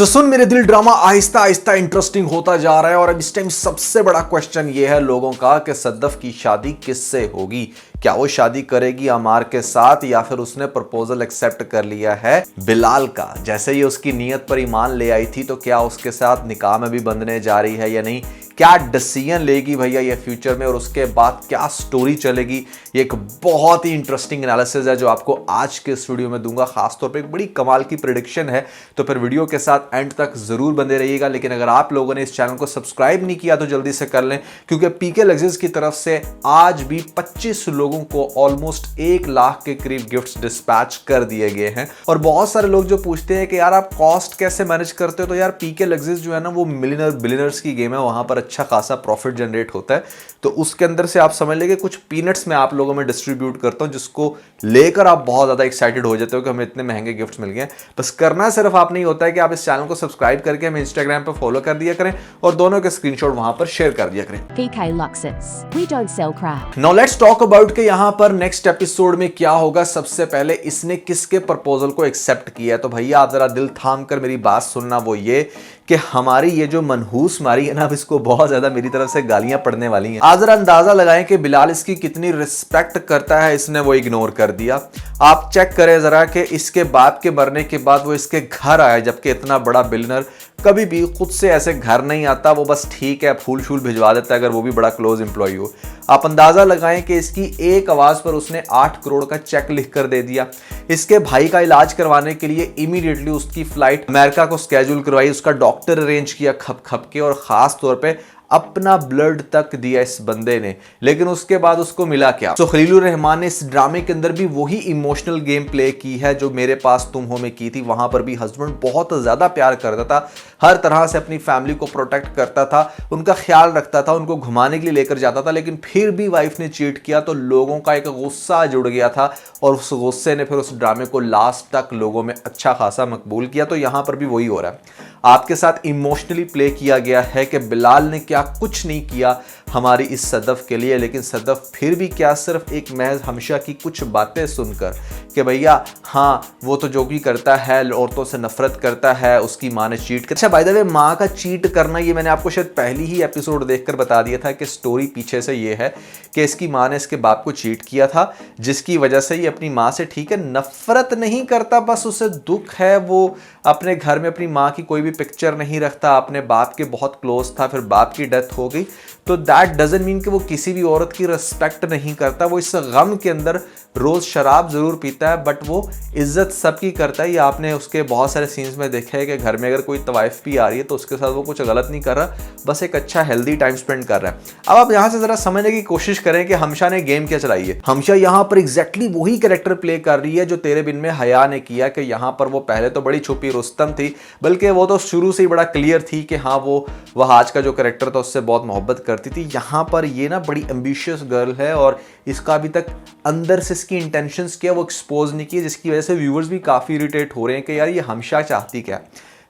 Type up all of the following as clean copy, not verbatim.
सुन मेरे दिल, drama Aahista Aahista interesting होता जा रहा है। और अब इस टाइम सबसे बड़ा क्वेश्चन ये है लोगों का कि सद्दफ की शादी किससे होगी। क्या वो शादी करेगी अमार के साथ या फिर उसने प्रपोजल एक्सेप्ट कर लिया है बिलाल का। जैसे ही उसकी नीयत पर ईमान ले आई थी तो क्या उसके साथ निकाह में भी बंधने जा रही है या नहीं। क्या डिसीजन लेगी भैया ये फ्यूचर में और उसके बाद क्या स्टोरी चलेगी। ये एक बहुत ही इंटरेस्टिंग एनालिसिस है जो आपको आज के इस वीडियो में दूंगा। खासतौर पे एक बड़ी कमाल की प्रेडिक्शन है, तो फिर वीडियो के साथ एंड तक जरूर बने रहिएगा। लेकिन अगर आप लोगों ने इस चैनल को सब्सक्राइब नहीं किया तो जल्दी से कर लें, क्योंकि पीके लग्जरीज की तरफ से आज भी 25 लोगों को ऑलमोस्ट 1 लाख के करीब गिफ्ट्स डिस्पैच कर दिए गए हैं। और बहुत सारे लोग जो पूछते हैं कि यार आप कॉस्ट कैसे मैनेज करते हो, तो यार पीके लग्जरीज जो है ना वो मिलियनर बिलियनर्स की गेम है, वहां पर अच्छा खासा प्रॉफिट जनरेट होता है। तो उसके अंदर से आप समझ लेंगे कुछ पीनट्स में आप लोगों में डिस्ट्रीब्यूट करता हूं, जिसको लेकर आप बहुत ज्यादा एक्साइटेड हो जाते हो कि हमें इतने महंगे गिफ्ट्स मिल गए। बस करना सिर्फ आप नहीं होता है कि आप इस चैनल को सब्सक्राइब करके हमें इंस्टाग्राम पे फॉलो कर दिया करें और दोनों के स्क्रीनशॉट वहां पर शेयर कर दिया करें। PK Luxus. We don't sell crap. Now let's talk about कि यहां पर नेक्स्ट एपिसोड में क्या होगा। सबसे पहले इसने किसके प्रपोजल को एक्सेप्ट किया है, तो भैया आप जरा दिल थाम कर मेरी बात सुनना। वो ये कि हमारी ये जो मनहूस मारी है ना, अब इसको बहुत ज्यादा मेरी तरफ से गालियां पड़ने वाली हैं। आप जरा अंदाजा लगाएं कि बिलाल इसकी कितनी रिस्पेक्ट करता है, इसने वो इग्नोर कर दिया। आप चेक करें जरा कि इसके बाप के मरने के बाद वो इसके घर आया, जबकि इतना बड़ा बिलियनर कभी भी खुद से ऐसे घर नहीं आता। वो बस ठीक है फूल शूल भिजवा देता है अगर वो भी बड़ा क्लोज एम्प्लॉय हो। आप अंदाजा लगाएं कि इसकी एक आवाज पर उसने 8 करोड़ का चेक लिख कर दे दिया। इसके भाई का इलाज करवाने के लिए इमीडिएटली उसकी फ्लाइट अमेरिका को स्केड्यूल करवाई, उसका डॉक्टर अरेंज किया खप खप के, और खास तौर पे अपना ब्लड तक दिया इस बंदे ने। लेकिन उसके बाद उसको मिला क्या। तो खलीलुर रहमान ने इस ड्रामे के अंदर भी वही इमोशनल गेम प्ले की है जो मेरे पास तुम हो में की थी। वहां पर भी हस्बैंड बहुत ज्यादा प्यार करता था, हर तरह से अपनी फैमिली को प्रोटेक्ट करता था, उनका ख्याल रखता था, उनको घुमाने के लिए लेकर जाता था। लेकिन फिर भी वाइफ ने चीट किया तो लोगों का एक गुस्सा जुड़ गया था और उस गुस्से ने फिर उस ड्रामे को लास्ट तक लोगों में अच्छा खासा मकबूल किया। तो यहां पर भी वही हो रहा है, आपके साथ इमोशनली प्ले किया गया है कि बिलाल ने क्या कुछ नहीं किया हमारी इस सदफ के लिए। लेकिन सदफ फिर भी क्या सिर्फ एक महज हमेशा की कुछ बातें सुनकर कि भैया हाँ वो तो जो भी करता है औरतों से नफरत करता है, उसकी माँ ने चीट कर। अच्छा बाय द वे, माँ का चीट करना ये मैंने आपको शायद पहली ही एपिसोड देखकर बता दिया था कि स्टोरी पीछे से ये है कि इसकी माँ ने इसके बाप को चीट किया था, जिसकी वजह से ये अपनी माँ से ठीक है नफरत नहीं करता, बस उसे दुख है। वो अपने घर में अपनी माँ की कोई भी पिक्चर नहीं रखता, अपने बाप के बहुत क्लोज था, फिर बाप की डेथ हो गई। तो दैट डजंट मीन कि वो किसी भी औरत की रिस्पेक्ट नहीं करता। वो इस गम के अंदर रोज शराब जरूर पीता है, बट वो इज्जत सबकी करता है। ये आपने उसके बहुत सारे सीन्स में देखा है कि घर में अगर कोई तवाइफ भी आ रही है तो उसके साथ वो कुछ गलत नहीं कर रहा, बस एक अच्छा हेल्दी टाइम स्पेंड कर रहा है। अब आप यहां से जरा समझने की कोशिश करें कि हमशा ने गेम क्या चलाई है। हमशा यहां पर एग्जैक्टली वही कैरेक्टर प्ले कर रही है जो तेरे बिन में हया ने किया, कि यहां पर वो पहले तो बड़ी छुपी रुस्तम थी, बल्कि वो तो शुरू से ही बड़ा क्लियर थी कि हाँ वो आज का जो कैरेक्टर था उससे बहुत मोहब्बत करती थी। यहां पर ये ना बड़ी एम्बिशियस गर्ल है और इसका अभी तक अंदर से इसकी इंटेंशंस क्या वो एक्सपोज नहीं किए, जिसकी वजह से व्यूअर्स भी काफी इरिटेट हो रहे हैं कि यार ये हमशा चाहती क्या।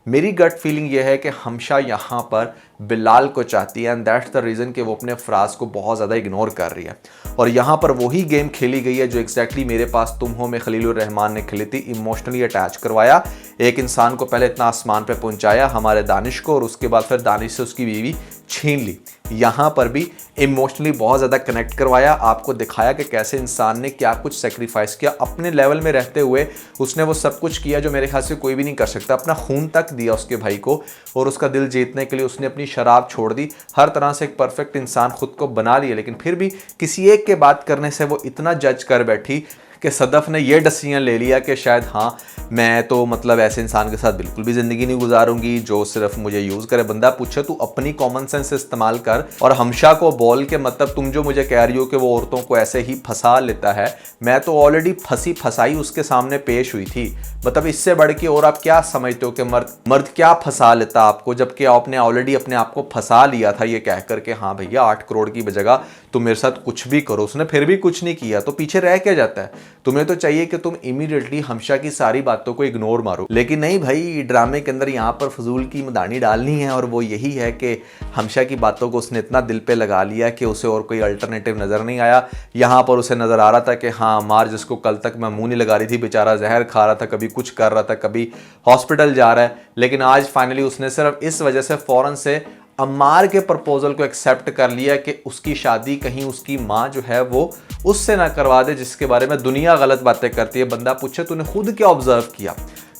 मेरी गट फीलिंग ये है कि हमशा यहाँ पर बिलाल को चाहती है, एंड दैट्स द रीज़न कि वो अपने अफराज को बहुत ज़्यादा इग्नोर कर रही है। और यहाँ पर वही गेम खेली गई है जो एग्जैक्टली मेरे पास तुम हो में खलीलुर रहमान ने खेली थी। इमोशनली अटैच करवाया एक इंसान को, पहले इतना आसमान पे पहुंचाया हमारे दानिश को, और उसके बाद फिर दानिश से उसकी बीवी छीन ली। यहाँ पर भी इमोशनली बहुत ज़्यादा कनेक्ट करवाया, आपको दिखाया कि कैसे इंसान ने क्या कुछ सेक्रीफाइस किया अपने लेवल में रहते हुए। उसने वो सब कुछ किया जो मेरे ख्याल से कोई भी नहीं कर सकता, अपना खून तक दिया उसके भाई को, और उसका दिल जीतने के लिए उसने अपनी शराब छोड़ दी। हर तरह से एक परफेक्ट इंसान खुद को बना लिया, लेकिन फिर भी किसी एक के बात करने से वो इतना जज कर बैठी कि सदफ ने यह डिसीजन ले लिया कि शायद हाँ मैं तो मतलब ऐसे इंसान के साथ बिल्कुल भी ज़िंदगी नहीं गुजारूंगी जो सिर्फ मुझे यूज़ करे। बंदा पूछे तू अपनी कॉमन सेंस इस्तेमाल कर और हमशा को बोल के मतलब तुम जो मुझे कह रही हो कि वो औरतों को ऐसे ही फंसा लेता है, मैं तो ऑलरेडी फंसी फंसाई उसके सामने पेश हुई थी। मतलब इससे बढ़ के और आप क्या समझते हो कि मर्द क्या फंसा लेता आपको, जबकि आपने ऑलरेडी अपने आप को फंसा लिया था ये कह करके हाँ भैया 8 करोड़ की जगह तुम मेरे साथ कुछ भी करो। उसने फिर भी कुछ नहीं किया तो पीछे रह क्या जाता है। तुम्हें तो चाहिए कि तुम इमीडिएटली हमशा की सारी बातों को इग्नोर मारो, लेकिन नहीं भाई, ड्रामे के अंदर यहाँ पर फजूल की मदानी डालनी है और वो यही है कि हमशा की बातों को उसने इतना दिल पे लगा लिया कि उसे और कोई अल्टरनेटिव नज़र नहीं आया। यहाँ पर उसे नज़र आ रहा था कि हाँ, अम्मार जिसको कल तक मैं मुँह नहीं लगा रही थी, बेचारा जहर खा रहा था, कभी कुछ कर रहा था, कभी हॉस्पिटल जा रहा है, लेकिन आज फाइनली उसने सिर्फ इस वजह से फ़ौरन से अम्मार के प्रपोजल को एक्सेप्ट कर लिया कि उसकी शादी कहीं उसकी माँ जो है वो उससे ना करवा दे, जिसके बारे में दुनिया गलत बातें करती है। बंदा पूछे तूने खुद क्या ऑब्जर्व किया,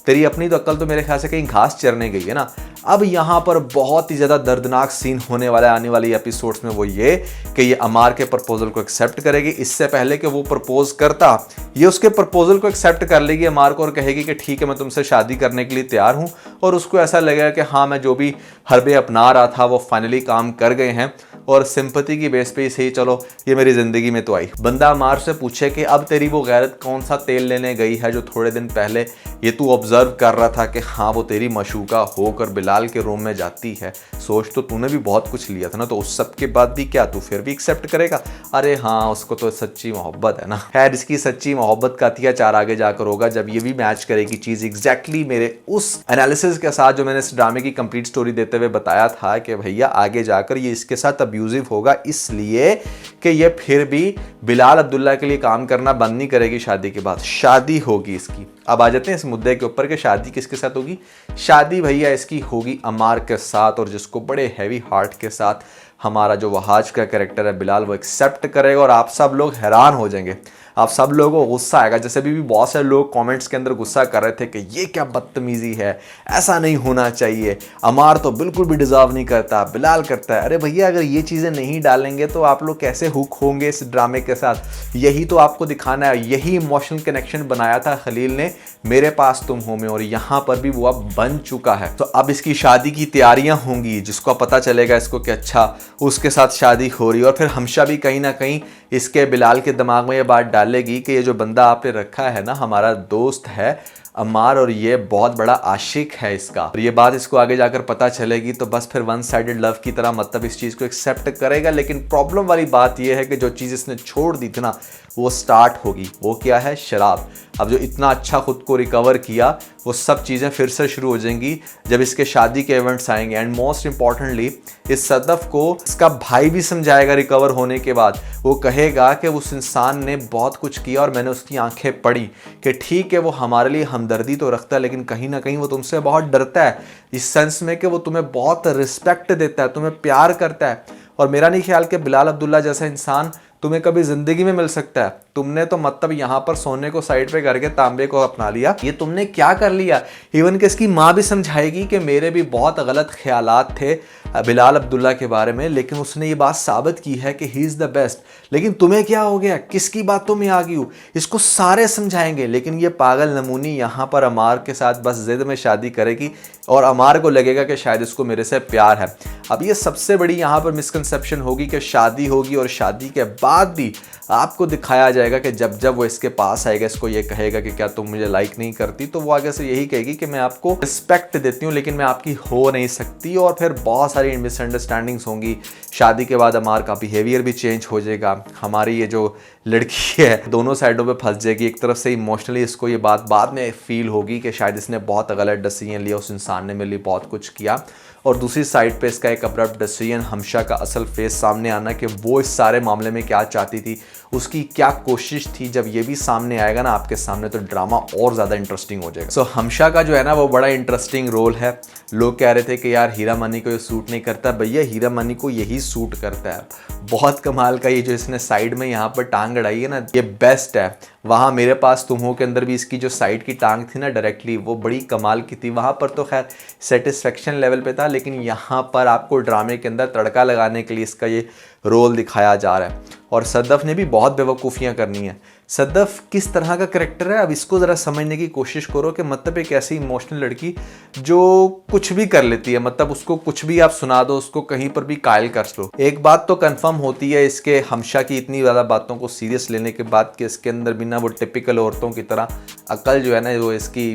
तेरी अपनी तो अक्ल तो मेरे ख्याल से कहीं घास चरने गई है ना। अब यहाँ पर बहुत ही ज़्यादा दर्दनाक सीन होने वाला है आने वाली एपिसोड्स में, वो ये कि ये अमार के प्रपोजल को एक्सेप्ट करेगी। इससे पहले कि वो प्रपोज करता, ये उसके प्रपोजल को एक्सेप्ट कर लेगी अमार को और कहेगी कि ठीक है, मैं तुमसे शादी करने के लिए तैयार हूँ। और उसको ऐसा लगेगा कि हाँ, मैं जो भी हरबे अपना रहा था वो फाइनली काम कर गए हैं और सिंपैथी की बेस पे सही, चलो ये मेरी ज़िंदगी में तो आई। बंदा अमार से पूछे कि अब तेरी वो गैरत कौन सा तेल लेने गई है जो थोड़े दिन पहले ये तू ऑब्जर्व कर रहा था कि हाँ, वो तेरी मशूका होकर बिलाल के रूम में जाती है। सोच, तो तूने भी बहुत कुछ लिया था ना, तो उस सब के बाद भी क्या तू फिर भी एक्सेप्ट करेगा? अरे हाँ, उसको तो सच्ची मोहब्बत है ना। खैर, इसकी सच्ची मोहब्बत का अत्याचार आगे जाकर होगा जब ये भी मैच करेगी चीज़ एग्जैक्टली मेरे उस एनालिसिस के साथ जो मैंने इस ड्रामे की कंप्लीट स्टोरी देते हुए बताया था कि भैया आगे जाकर ये इसके साथ अब्यूजिव होगा, इसलिए कि ये फिर भी बिलाल अब्दुल्ला के लिए काम करना बंद नहीं करेगी। शादी के बाद शादी होगी इसकी। अब आ जाते हैं इस मुद्दे के ऊपर कि शादी किसके साथ होगी। शादी भैया इसकी होगी अमार के साथ, और जिसको बड़े हैवी हार्ट के साथ हमारा जो वहाज का कैरेक्टर है बिलाल वो एक्सेप्ट करेगा। और आप सब लोग हैरान हो जाएंगे, आप सब लोगों को गुस्सा आएगा। जैसे भी बहुत सारे लोग कमेंट्स के अंदर गुस्सा कर रहे थे कि ये क्या बदतमीजी है, ऐसा नहीं होना चाहिए, अमार तो बिल्कुल भी डिजर्व नहीं करता, बिलाल करता है। अरे भैया, अगर ये चीज़ें नहीं डालेंगे तो आप लोग कैसे हुक होंगे इस ड्रामे के साथ? यही तो आपको दिखाना है, यही इमोशनल कनेक्शन बनाया था खलील ने मेरे पास तुम हो में, और यहाँ पर भी वो अब बन चुका है। तो अब इसकी शादी की तैयारियां होंगी, जिसको पता चलेगा इसको कि अच्छा उसके साथ शादी हो रही है। और फिर हमशा भी कहीं ना कहीं इसके बिलाल के दिमाग में ये बात डालेगी कि ये जो बंदा आपने रखा है ना, हमारा दोस्त है अमार, और ये बहुत बड़ा आशिक है इसका। और ये बात इसको आगे जाकर पता चलेगी तो बस फिर वन साइडेड लव की तरह मतलब इस चीज़ को एक्सेप्ट करेगा। लेकिन प्रॉब्लम वाली बात ये है कि जो चीज़ इसने छोड़ दी थी ना, वो स्टार्ट होगी। वो क्या है? शराब। अब जो इतना अच्छा खुद को रिकवर किया, वो सब चीज़ें फिर से शुरू हो जाएंगी जब इसके शादी के इवेंट्स आएंगे। एंड मोस्ट इंपॉर्टेंटली इस सदफ को इसका भाई भी समझाएगा रिकवर होने के बाद। वो कहेगा कि उस इंसान ने बहुत कुछ किया और मैंने उसकी आंखें पढ़ी कि ठीक है, वो हमारे लिए हमदर्दी तो रखता है, लेकिन कहीं ना कहीं वो तुमसे बहुत डरता है, इस सेंस में कि वो तुम्हें बहुत रिस्पेक्ट देता है, तुम्हें प्यार करता है। और मेरा नहीं ख्याल कि बिलाल अब्दुल्ला जैसा इंसान तुम्हें कभी जिंदगी में मिल सकता है। तुमने तो मतलब यहाँ पर सोने को साइड पे करके तांबे को अपना लिया। ये तुमने क्या कर लिया? इवन कि इसकी माँ भी समझाएगी कि मेरे भी बहुत गलत ख्यालात थे बिलाल अब्दुल्ला के बारे में, लेकिन उसने ये बात साबित की है कि ही इज़ द बेस्ट। लेकिन तुम्हें क्या हो गया? किसकी बातों में आ गई हो? इसको सारे समझाएंगे, लेकिन ये पागल नमूनी यहाँ पर अमार के साथ बस जिद में शादी करेगी और अमार को लगेगा कि शायद इसको मेरे से प्यार है। अब ये सबसे बड़ी यहाँ पर मिसकंसेप्शन होगी कि शादी होगी और शादी के बाद भी आपको दिखाया जाएगा कि जब जब वो इसके पास आएगा, इसको ये कहेगा कि क्या तुम मुझे लाइक नहीं करती, तो वो आगे से यही कहेगी कि मैं आपको रिस्पेक्ट देती हूँ लेकिन मैं आपकी हो नहीं सकती। और फिर बहुत सारी मिसअंडरस्टैंडिंग्स होंगी। शादी के बाद अमार का बिहेवियर भी चेंज हो जाएगा। हमारी ये जो लड़की है दोनों साइडों पे फंस जाएगी। एक तरफ से इमोशनली इसको ये बात बाद में फील होगी कि शायद इसने बहुत गलत डिसीजन लिया, उस इंसान ने मेरे लिए बहुत कुछ किया, और दूसरी साइड पे इसका एक अब्रप्ट डिसीजन, हमशा का असल फेस सामने आना कि वो इस सारे मामले में क्या चाहती थी, उसकी क्या कोशिश थी। जब ये भी सामने आएगा ना आपके सामने, तो ड्रामा और ज़्यादा इंटरेस्टिंग हो जाएगा। सो हमशा का जो है ना वो बड़ा इंटरेस्टिंग रोल है। लोग कह रहे थे कि यार हीरा मनी को ये सूट नहीं करता, भैया हीरा मनी को यही सूट करता है। बहुत कमाल का ये जो इसने साइड में यहाँ पर टांग अड़ाई है ना, ये बेस्ट है। वहाँ मेरे पास तुम हो के अंदर भी इसकी जो साइड की टांग थी ना डायरेक्टली, वो बड़ी कमाल की थी। वहाँ पर तो खैर सेटिस्फेक्शन लेवल पे था, लेकिन यहाँ पर आपको ड्रामे के अंदर तड़का लगाने के लिए इसका ये रोल दिखाया जा रहा है। और सदफ ने भी बहुत बेवकूफ़ियाँ करनी है। सदफ किस तरह का करेक्टर है, अब इसको ज़रा समझने की कोशिश करो कि मतलब एक ऐसी इमोशनल लड़की जो कुछ भी कर लेती है, मतलब उसको कुछ भी आप सुना दो, उसको कहीं पर भी कायल कर लो। एक बात तो कंफर्म होती है इसके हमशा की इतनी ज़्यादा बातों को सीरियस लेने के बाद कि इसके अंदर भी ना वो टिपिकल औरतों की तरह अकल जो है ना, वो इसकी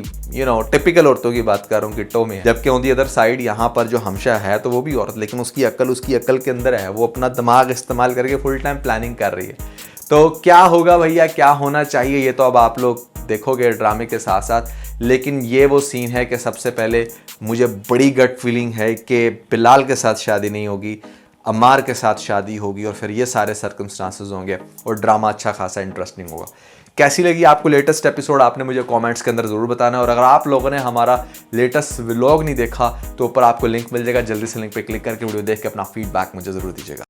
टिपिकल औरतों की बात कर रहा हूँ किट्टो में है। जबकि ऑन दी अदर साइड यहाँ पर जो हमशा है तो वो भी औरत, लेकिन उसकी अकल के अंदर है, वो अपना दिमाग इस्तेमाल करके फुल टाइम प्लानिंग कर रही है। तो क्या होगा भैया, क्या होना चाहिए, ये तो अब आप लोग देखोगे ड्रामे के साथ साथ। लेकिन ये वो सीन है कि सबसे पहले मुझे बड़ी गट फीलिंग है कि बिलाल के साथ शादी नहीं होगी, अम्मार के साथ शादी होगी, और फिर ये सारे सर्कमस्टांसेस होंगे और ड्रामा अच्छा खासा इंटरेस्टिंग होगा। कैसी लगी आपको लेटेस्ट एपिसोड, आपने मुझे कमेंट्स के अंदर ज़रूर बताना है। और अगर आप लोगों ने हमारा लेटेस्ट व्लॉग नहीं देखा तो ऊपर आपको लिंक मिल जाएगा, जल्दी से लिंक पे क्लिक करके वीडियो देख के अपना फीडबैक मुझे ज़रूर दीजिएगा।